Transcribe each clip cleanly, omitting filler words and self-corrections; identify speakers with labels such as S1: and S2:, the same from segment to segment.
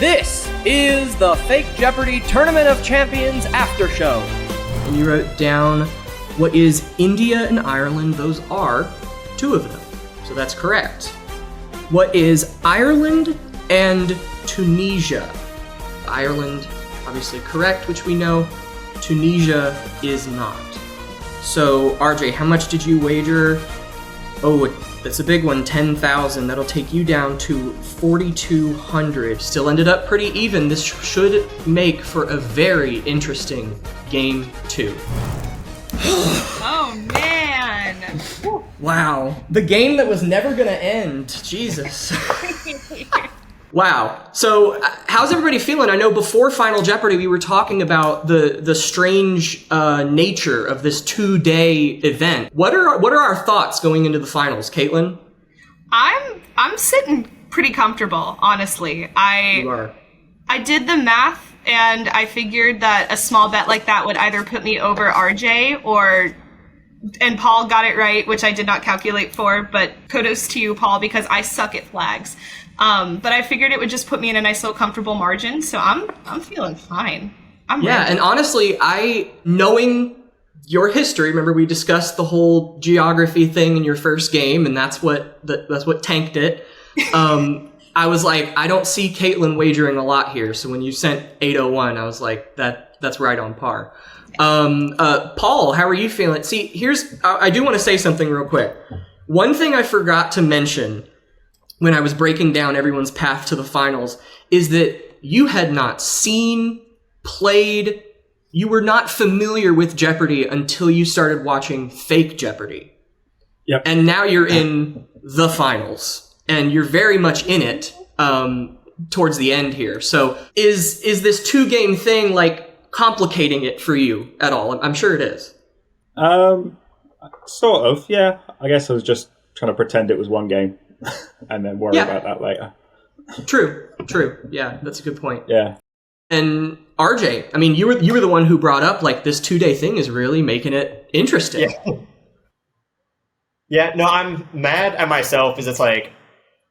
S1: This is the Fake Jeopardy Tournament of Champions Aftershow. And you wrote down what is India and Ireland. Those are two of them. So that's correct. What is Ireland and Tunisia? Ireland, obviously correct, which we know. Tunisia is not. So, RJ, how much did you wager? Oh, that's a big one, 10,000. That'll take you down to 4,200. Still ended up pretty even. This should make for a very interesting game 2.
S2: Oh, man.
S1: Wow. The game that was never going to end. Jesus. Wow. So, how's everybody feeling? I know before Final Jeopardy, we were talking about the strange nature of this 2-day event. What are our thoughts going into the finals, Caitlin?
S2: I'm sitting pretty comfortable, honestly.
S1: You are.
S2: I did the math, and I figured that a small bet like that would either put me over RJ and Paul got it right, which I did not calculate for, but kudos to you, Paul, because I suck at flags. But I figured it would just put me in a nice little comfortable margin, so I'm feeling fine. I'm ready.
S1: And honestly, knowing your history, remember we discussed the whole geography thing in your first game, and that's what tanked it. I was like, I don't see Caitlin wagering a lot here, so when you sent 801, I was like, that's right on par. Paul, how are you feeling? See, I do want to say something real quick. One thing I forgot to mention when I was breaking down everyone's path to the finals is that you had not seen, played, you were not familiar with Jeopardy until you started watching Fake Jeopardy.
S3: Yep.
S1: And now you're in the finals, and you're very much in it towards the end here. So is this 2-game thing like complicating it for you at all? I'm sure it is.
S3: Sort of, yeah. I guess I was just trying to pretend it was one game. And then worry about that later. True.
S1: Yeah, that's a good point.
S3: Yeah.
S1: And RJ, I mean, you were the one who brought up like this 2-day thing is really making it interesting.
S4: Yeah. No, I'm mad at myself because it's like,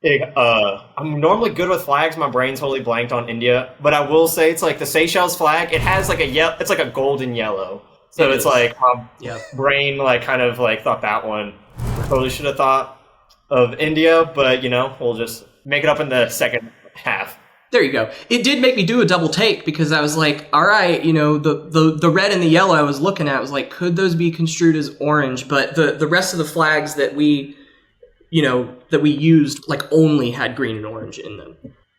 S4: I'm normally good with flags. My brain's totally blanked on India, but I will say it's like the Seychelles flag. It has like it's like a golden yellow. So it's like my brain like kind of like thought that one. Totally should have thought of India, but we'll just make it up in the second half.
S1: There you go. It did make me do a double take because I was like, all right, the red and the yellow I was looking at was like, could those be construed as orange? But the rest of the flags that we used like only had green and orange in them.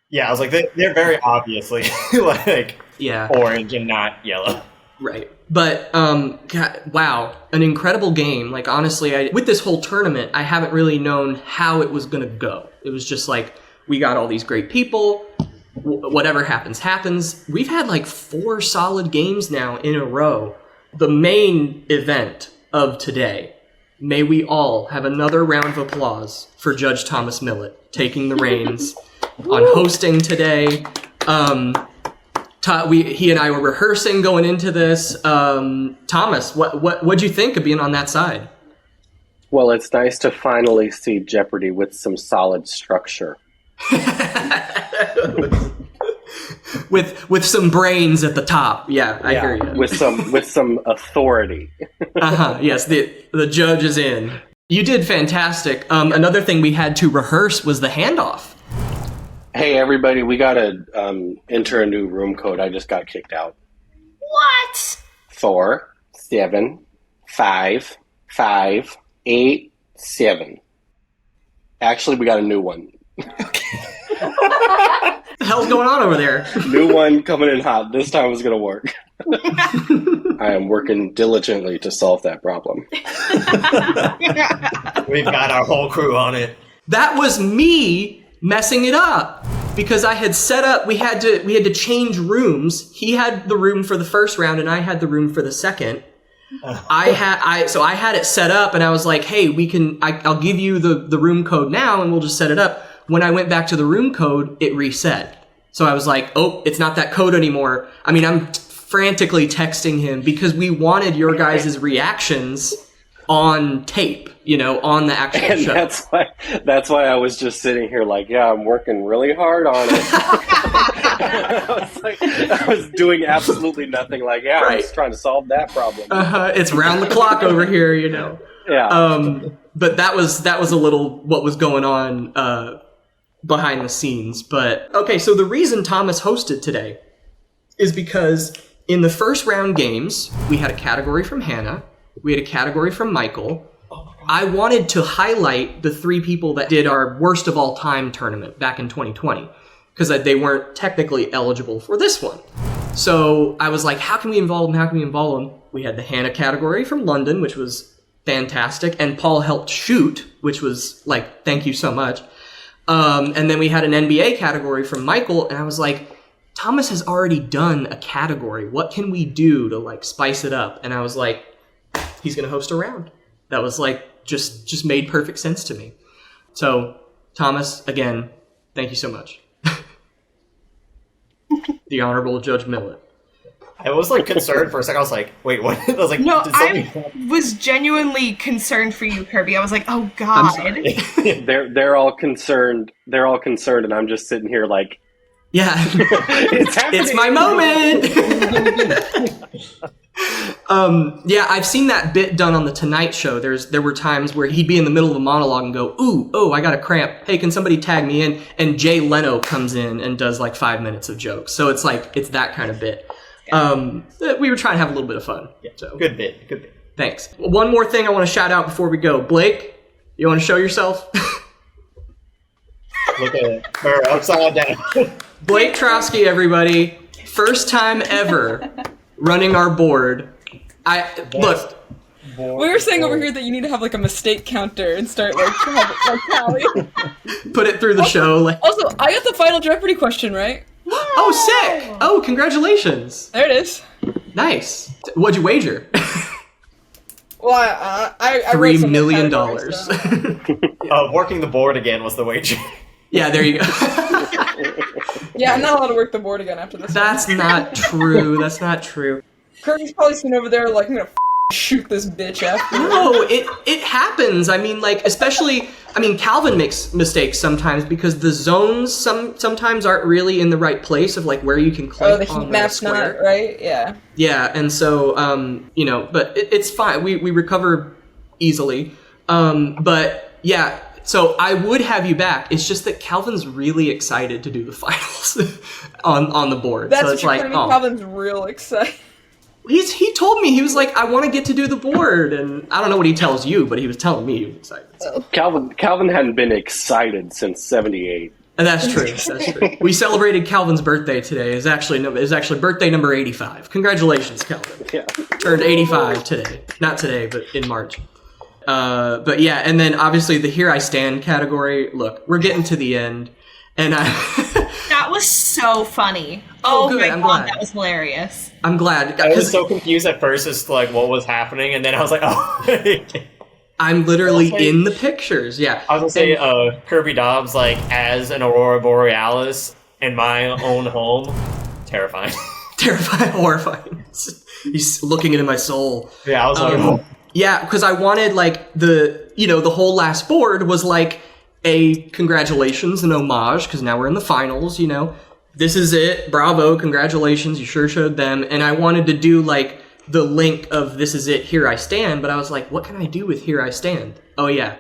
S4: Yeah, I was like, they're very obviously like orange and not yellow.
S1: Right. But, God, wow, an incredible game. Like, honestly, with this whole tournament, I haven't really known how it was going to go. It was just like, we got all these great people. Whatever happens, happens. We've had like 4 solid games now in a row. The main event of today, may we all have another round of applause for Judge Thomas Millett taking the reins on hosting today. He and I were rehearsing going into this. Thomas, what'd you think of being on that side?
S5: Well, it's nice to finally see Jeopardy with some solid structure.
S1: with some brains at the top. Yeah, I hear you.
S5: With some authority.
S1: Yes, the judge is in. You did fantastic. Another thing we had to rehearse was the handoff.
S5: Hey, everybody, we got to enter a new room code. I just got kicked out.
S2: What?
S5: 4, 7, 5, 5, 8, 7. Actually, we got a new one.
S1: What the hell's going on over there?
S5: New one coming in hot. This time it's going to work. I am working diligently to solve that problem.
S4: We've got our whole crew on it.
S1: That was me messing it up because I had set up, we had to change rooms. He had the room for the first round and I had the room for the second. I had it set up and I was like, hey, I'll give you the room code now and we'll just set it up. When I went back to the room code, it reset. So I was like, oh, it's not that code anymore. I mean, I'm frantically texting him because we wanted your guys' reactions on tape, on the actual
S5: and
S1: show.
S5: That's why I was just sitting here like, yeah, I'm working really hard on it. I was doing absolutely nothing. Like, yeah, I was trying to solve that problem.
S1: It's round the clock over here, you know.
S5: Yeah.
S1: But that was a little what was going on behind the scenes. But okay, so the reason Thomas hosted today is because in the first round games, we had a category from Hannah, we had a category from Michael. I wanted to highlight the 3 people that did our worst of all time tournament back in 2020 because they weren't technically eligible for this one. So I was like, how can we involve them? How can we involve them? We had the Hannah category from London, which was fantastic. And Paul helped shoot, which was like, thank you so much. And then we had an NBA category from Michael. And I was like, Thomas has already done a category. What can we do to like spice it up? And I was like, he's going to host a round. That was like, just made perfect sense to me. So Thomas, again, thank you so much. The Honorable Judge Millett.
S4: I was like concerned for a second. I was like, wait, what? I was like,
S2: No,
S4: did something...
S2: I was genuinely concerned for you, Kirby. I was like, oh God.
S5: They're all concerned. They're all concerned, and I'm just sitting here like,
S1: yeah,
S5: it's happening.
S1: It's my moment. Yeah, I've seen that bit done on the Tonight Show. There were times where he'd be in the middle of a monologue and go, I got a cramp. Hey, can somebody tag me in? And Jay Leno comes in and does like 5 minutes of jokes. So it's like, it's that kind of bit. We were trying to have a little bit of fun.
S4: Yeah,
S1: so.
S4: Good bit.
S1: Thanks. One more thing I want to shout out before we go. Blake, you want to show yourself?
S4: Look at it. We're upside down.
S1: Blake Trosky, everybody. First time ever running our board. Look.
S6: We were saying over here that you need to have like a mistake counter and start like tally.
S1: Put it through the show.
S6: Also, I got the final Jeopardy question right.
S1: Oh, sick! Oh, congratulations.
S6: There it is.
S1: Nice. What'd you wager?
S6: Well, I
S1: $3 million.
S4: Working the board again was the wager.
S1: Yeah, there you go.
S6: Yeah, I'm not allowed to work the board again after this.
S1: That's not true. That's not true.
S6: Kirby's probably sitting over there like, I'm gonna shoot this bitch after.
S1: No, it happens. I mean, like, especially, Calvin makes mistakes sometimes because the zones sometimes aren't really in the right place of, like, where you can click on the
S6: heat map's
S1: square.
S6: not, right? Yeah.
S1: Yeah, and so, but it's fine. We recover easily. But, yeah, so I would have you back. It's just that Calvin's really excited to do the finals on the board.
S6: That's
S1: so it's
S6: what
S1: like,
S6: Calvin's real excited.
S1: He told me, he was like, I want to get to do the board, and I don't know what he tells you, but he was telling me he was excited. So.
S5: Calvin hadn't been excited since '78.
S1: And that's true. That's true. We celebrated Calvin's birthday today. It's actually birthday number 85. Congratulations, Calvin.
S5: Yeah.
S1: Turned 85 today. Not today, but in March. But yeah, and then obviously the Here I Stand category. Look, we're getting to the end, and
S2: that was so funny.
S1: Oh, good.
S2: My
S1: I'm
S2: God,
S1: glad.
S2: that was hilarious.
S1: I'm glad.
S4: I was so confused at first as to like what was happening, and then I was like, oh.
S1: I'm literally in the pictures. Yeah.
S4: I was gonna say Kirby Dobbs like as an Aurora Borealis in my own home. Terrifying.
S1: Terrifying, horrifying. He's looking into my soul.
S4: Yeah, I was like, oh.
S1: Yeah, because I wanted like the whole last board was like a congratulations and homage because now we're in the finals. This is it. Bravo, congratulations. You sure showed them. And I wanted to do like the link of this is it, Here I Stand. But I was like, what can I do with Here I Stand? Oh yeah,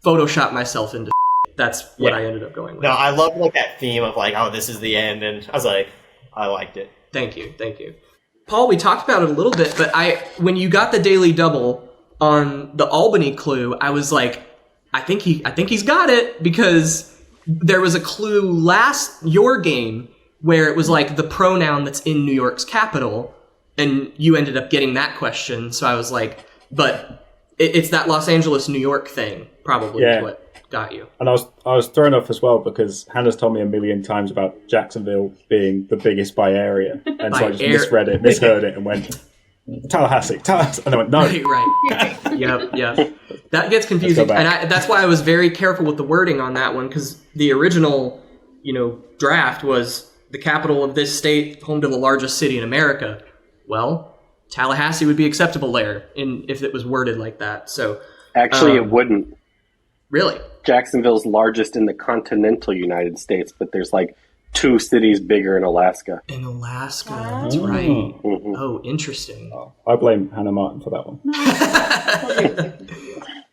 S1: Photoshop myself into. That's what I ended up going with.
S4: No, I love like that theme of like, oh, this is the end, and I was like, I liked it.
S1: Thank you. Paul, we talked about it a little bit, but when you got the daily double on the Albany clue, I was like, I think he's got it, because there was a clue your game where it was like the pronoun that's in New York's capital, and you ended up getting that question. So I was like, but it's that Los Angeles, New York thing probably is what got you.
S3: And I was thrown off as well because Hannah's told me a million times about Jacksonville being the biggest by area, and so I just misheard it, and went Tallahassee, and I went no.
S1: Right. Yep. That gets confusing, and that's why I was very careful with the wording on that one, because the original, draft was the capital of this state, home to the largest city in America. Well, Tallahassee would be acceptable there if it was worded like that. So
S5: actually, it wouldn't.
S1: Really?
S5: Jacksonville's largest in the continental United States, but there's like 2 cities bigger in Alaska.
S1: In Alaska, that's right.
S5: Mhm.
S1: Oh, interesting.
S3: Oh, I blame Hannah Martin for that one.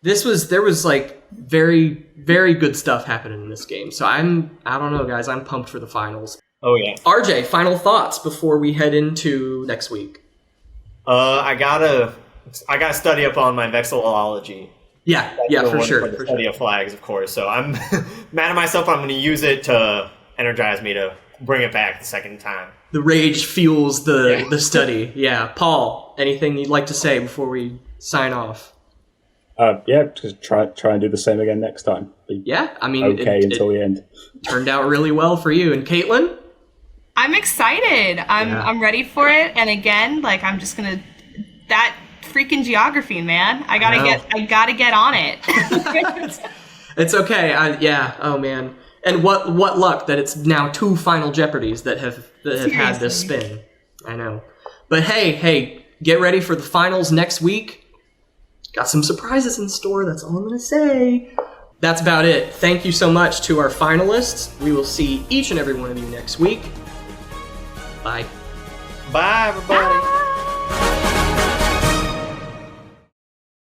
S1: There was like very, very good stuff happening in this game. So I don't know, guys. I'm pumped for the finals.
S4: Oh yeah.
S1: RJ, final thoughts before we head into next week.
S4: I gotta study up on my vexillology.
S1: Yeah, for sure.
S4: For study of flags, of course. So I'm mad at myself. I'm going to use it to energize me to bring it back the second time.
S1: The rage fuels the study. Yeah, Paul, anything you'd like to say before we sign off?
S3: Just try and do the same again next time. Until the end.
S1: Turned out really well for you. And Caitlin?
S2: I'm excited. I'm ready for it. And again, like I'm just gonna that freaking geography, man. I gotta get on it.
S1: It's okay. Oh man. And what luck that it's now 2 final Jeopardies that have had this spin. I know. But hey, get ready for the finals next week. Got some surprises in store, that's all I'm going to say. That's about it. Thank you so much to our finalists. We will see each and every one of you next week. Bye.
S4: Bye, everybody.
S2: Bye.